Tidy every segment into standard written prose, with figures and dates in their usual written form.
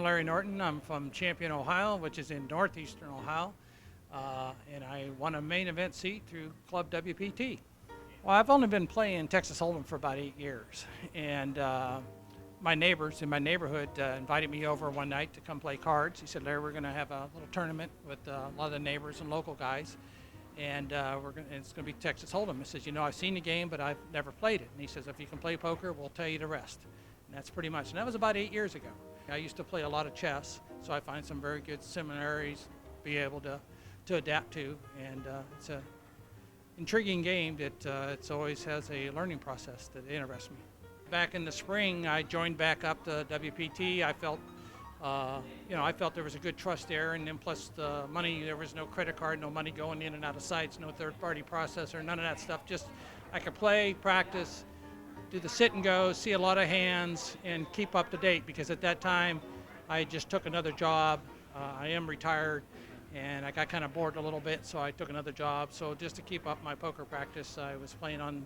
I'm Larry Norton. I'm from Champion, Ohio, which is in northeastern Ohio. And I won a main event seat through Club WPT. Well, I've only been playing Texas Hold'em for about 8 years. And my neighbors in my neighborhood invited me over one night to come play cards. He said, Larry, we're going to have a little tournament with a lot of the neighbors and local guys. And it's going to be Texas Hold'em. He says, I've seen the game, but I've never played it. And he says, if you can play poker, we'll tell you the rest. And that's pretty much. And that was about 8 years ago. I used to play a lot of chess, so I find some very good similarities to be able to adapt to. And it's an intriguing game that it always has a learning process that interests me. Back in the spring, I joined back up to WPT. I felt there was a good trust there, and then plus the money, there was no credit card, no money going in and out of sites, no third-party processor, none of that stuff. Just I could play, practice, do the sit and go, see a lot of hands, and keep up to date, because at that time I just took another job. I am retired, and I got kind of bored a little bit, so I took another job. So just to keep up my poker practice, I was playing on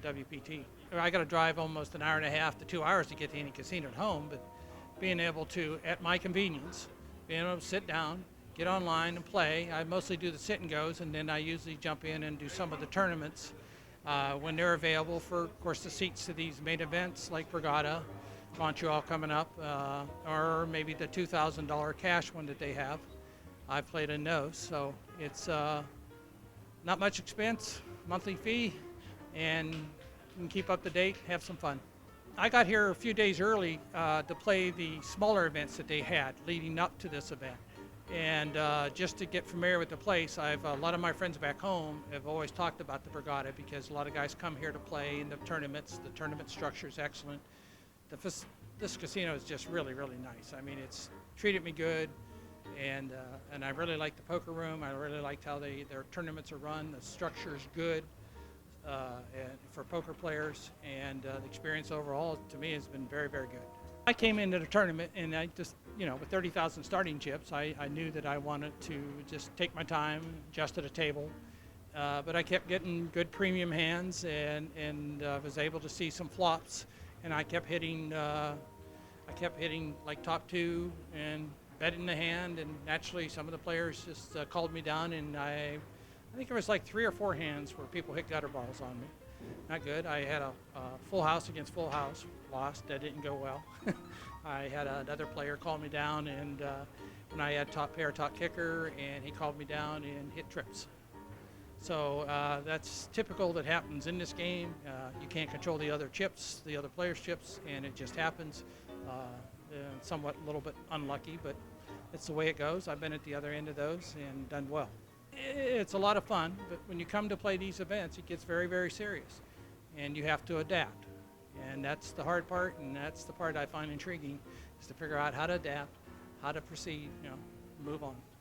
WPT. I got to drive almost an hour and a half to 2 hours to get to any casino at home, but being able to, at my convenience, being able to sit down, get online and play. I mostly do the sit and goes, and then I usually jump in and do some of the tournaments when they're available for, of course, the seats to these main events like Borgata, Montreal coming up, or maybe the $2,000 cash one that they have. I've played in those, so it's not much expense, monthly fee, and you can keep up to date, have some fun. I got here a few days early to play the smaller events that they had leading up to this event. And just to get familiar with the place, a lot of my friends back home have always talked about the Borgata, because a lot of guys come here to play in the tournaments. The tournament structure is excellent. This casino is just really, really nice. I mean, it's treated me good, and I really like the poker room. I really liked how their tournaments are run. The structure is good for poker players, and the experience overall to me has been very, very good. I came into the tournament, and I just, with 30,000 starting chips, I knew that I wanted to just take my time, adjust to the table. But I kept getting good premium hands, and was able to see some flops, and I kept hitting like top two and betting the hand, and naturally some of the players just called me down, and I think there was like 3 or 4 hands where people hit gutter balls on me. Not good. I had a full house against full house, lost. That didn't go well. I had another player call me down, and when I had top pair, top kicker, and he called me down and hit trips. So that's typical that happens in this game. You can't control the other chips, the other players' chips, and it just happens. Somewhat a little bit unlucky, but it's the way it goes. I've been at the other end of those and done well. It's a lot of fun, but when you come to play these events, it gets very, very serious, and you have to adapt. And that's the hard part, and that's the part I find intriguing, is to figure out how to adapt, how to proceed, move on.